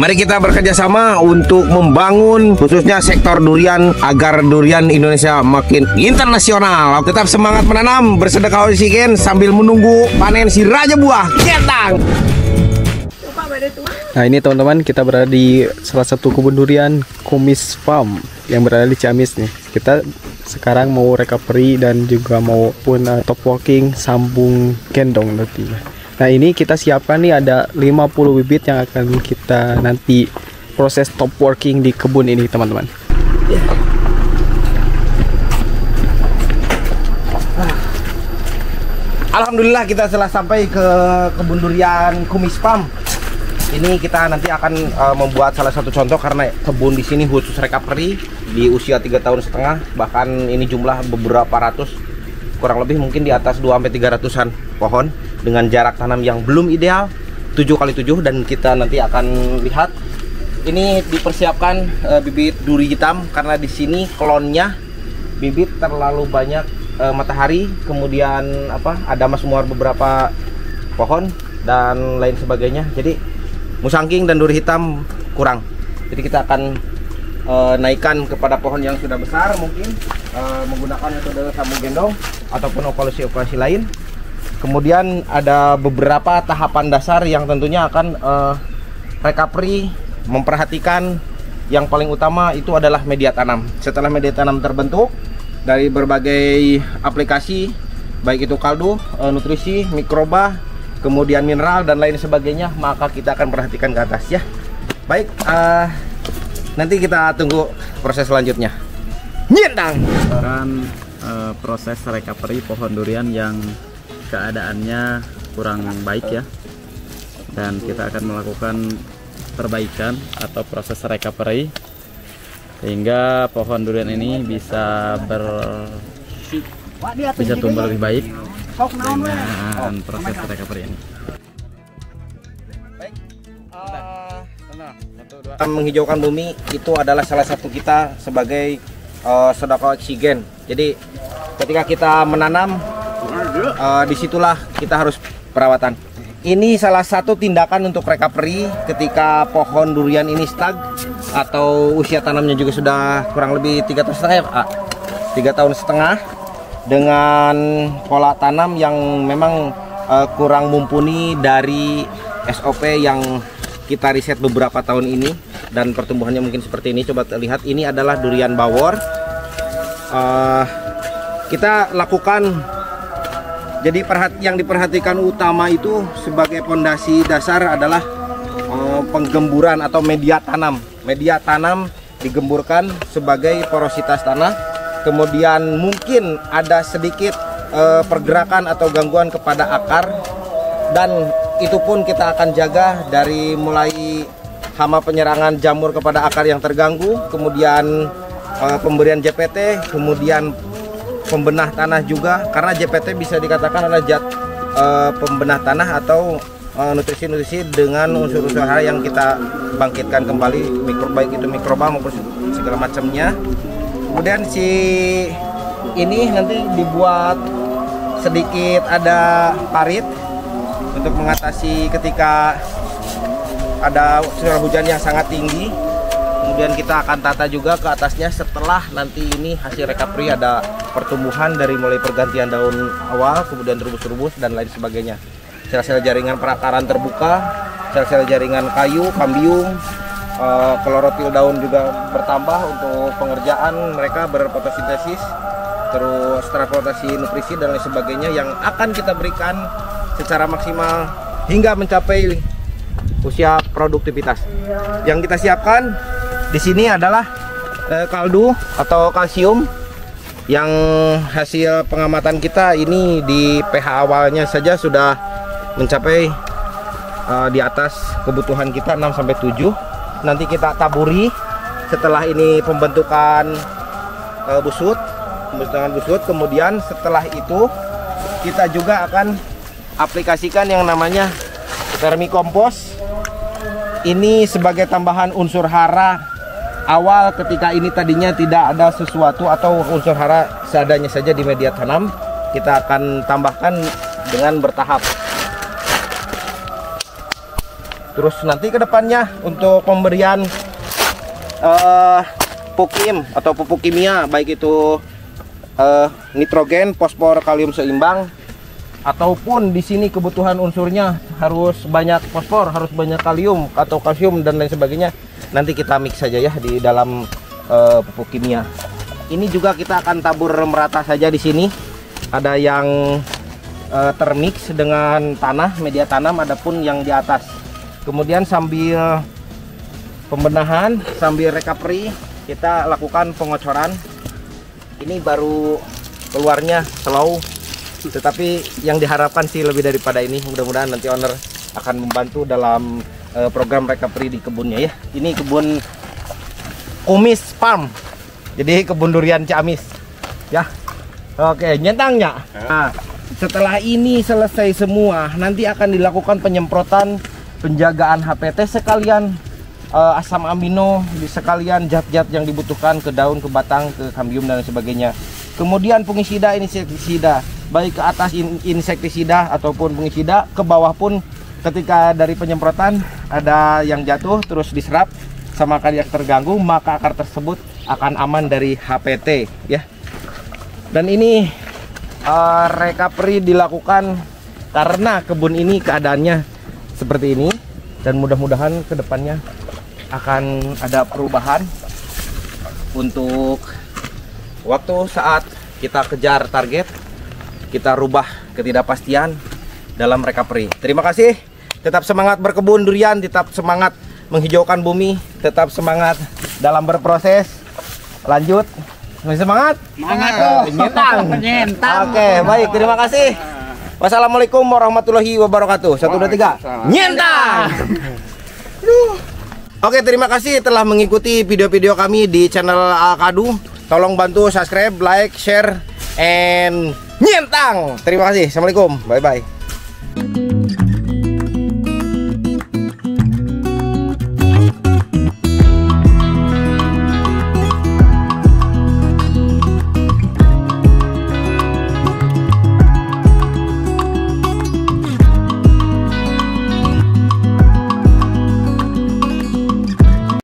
Mari kita bekerja sama untuk membangun khususnya sektor durian agar durian Indonesia makin internasional. Tetap semangat menanam, bersedekah oksigen sambil menunggu panen si raja buah. Gendang. Nah ini teman-teman, kita berada di salah satu kebun durian Kumis Farm yang berada di Ciamis nih. Kita sekarang mau recovery dan juga mau pun top walking sambung gendong nantinya. Nah ini kita siapkan nih ada 50 bibit yang akan kita nanti proses top working di kebun ini teman-teman. Alhamdulillah kita telah sampai ke kebun durian Kumis Farm. Ini kita nanti akan membuat salah satu contoh karena kebun di sini khusus recovery di usia 3,5 tahun, bahkan ini jumlah beberapa ratus, kurang lebih mungkin di atas 2-300an pohon dengan jarak tanam yang belum ideal 7x7, dan kita nanti akan lihat ini dipersiapkan bibit duri hitam karena di sini klonnya bibit terlalu banyak matahari, kemudian ada masmuar beberapa pohon dan lain sebagainya, jadi musangking dan duri hitam kurang. Jadi kita akan naikkan kepada pohon yang sudah besar, mungkin menggunakan metode sambung gendong ataupun operasi lain. Kemudian ada beberapa tahapan dasar yang tentunya akan recovery memperhatikan. Yang paling utama itu adalah media tanam. Setelah media tanam terbentuk dari berbagai aplikasi, baik itu kaldu, nutrisi, mikroba, kemudian mineral dan lain sebagainya, maka kita akan perhatikan ke atas ya. Baik, nanti kita tunggu proses selanjutnya. Nyendang. Sekarang proses recovery pohon durian yang keadaannya kurang baik ya, dan kita akan melakukan perbaikan atau proses recovery sehingga pohon durian ini bisa tumbuh lebih baik dengan proses recovery ini. Menghijaukan bumi itu adalah salah satu kita sebagai sedekah oksigen. Jadi ketika kita menanam, disitulah kita harus perawatan. Ini salah satu tindakan untuk recovery ketika pohon durian ini stag atau usia tanamnya juga sudah kurang lebih 3,5 tahun ya, 3,5 tahun dengan pola tanam yang memang kurang mumpuni dari SOP yang kita riset beberapa tahun ini, dan pertumbuhannya mungkin seperti ini. Coba lihat, ini adalah durian bawor. Kita lakukan, jadi yang diperhatikan utama itu sebagai pondasi dasar adalah penggemburan atau media tanam. Media tanam digemburkan sebagai porositas tanah. Kemudian mungkin ada sedikit pergerakan atau gangguan kepada akar, dan itu pun kita akan jaga dari mulai hama penyerangan jamur kepada akar yang terganggu, kemudian pemberian JPT, kemudian pembenah tanah juga, karena JPT bisa dikatakan adalah pembenah tanah atau nutrisi-nutrisi dengan unsur-unsur hara yang kita bangkitkan kembali, baik itu mikroba maupun segala macamnya. Kemudian si ini nanti dibuat sedikit ada parit untuk mengatasi ketika ada curah hujan yang sangat tinggi. Kemudian kita akan tata juga ke atasnya setelah nanti ini hasil recovery, ada pertumbuhan dari mulai pergantian daun awal, kemudian rubus-rubus dan lain sebagainya. Sel-sel jaringan perakaran terbuka, sel-sel jaringan kayu, kambium, klorofil daun juga bertambah untuk pengerjaan mereka berfotosintesis, terus transportasi nutrisi dan lain sebagainya yang akan kita berikan secara maksimal hingga mencapai usia produktivitas. Yang kita siapkan di sini adalah kaldu atau kalsium yang hasil pengamatan kita ini di pH awalnya saja sudah mencapai di atas kebutuhan kita 6-7. Nanti kita taburi setelah ini pembentukan busut, kemudian setelah itu kita juga akan aplikasikan yang namanya vermikompos. Ini sebagai tambahan unsur hara awal ketika ini tadinya tidak ada sesuatu atau unsur hara seadanya saja di media tanam, kita akan tambahkan dengan bertahap. Terus nanti ke depannya untuk pemberian pukim atau pupuk kimia, baik itu nitrogen, fosfor, kalium seimbang, ataupun di sini kebutuhan unsurnya harus banyak fosfor, harus banyak kalium atau kalsium dan lain sebagainya. Nanti kita mix saja ya di dalam pupuk kimia. Ini juga kita akan tabur merata saja di sini. Ada yang termix dengan tanah, media tanam, adapun yang di atas. Kemudian sambil pembenahan, sambil recovery, kita lakukan pengocoran. Ini baru keluarnya slow, tetapi yang diharapkan sih lebih daripada ini. Mudah-mudahan nanti owner akan membantu dalam program recovery di kebunnya ya. Ini kebun Kumis Farm, jadi kebun durian Ciamis ya. Oke, nyentangnya. Nah, setelah ini selesai semua, nanti akan dilakukan penyemprotan, penjagaan HPT sekalian, asam amino sekalian, zat-zat yang dibutuhkan ke daun, ke batang, ke kambium dan sebagainya. Kemudian fungisida, insektisida, baik ke atas insektisida ataupun fungisida, ke bawah pun ketika dari penyemprotan ada yang jatuh terus diserap sama akar yang terganggu, maka akar tersebut akan aman dari HPT ya. Dan ini recovery dilakukan karena kebun ini keadaannya seperti ini, dan mudah-mudahan kedepannya akan ada perubahan untuk waktu saat kita kejar target, kita rubah ketidakpastian dalam recovery. Terima kasih, tetap semangat berkebun durian, tetap semangat menghijaukan bumi, tetap semangat dalam berproses. Lanjut, masih semangat? Semangat tuh. Nyentang. Oke, baik, terima kasih. Wassalamualaikum warahmatullahi wabarakatuh. 1, 2, 3. Nyentang. Oke, terima kasih telah mengikuti video-video kami di channel Alkadu. Tolong bantu subscribe, like, share, and nyentang. Terima kasih. Assalamualaikum. Bye bye.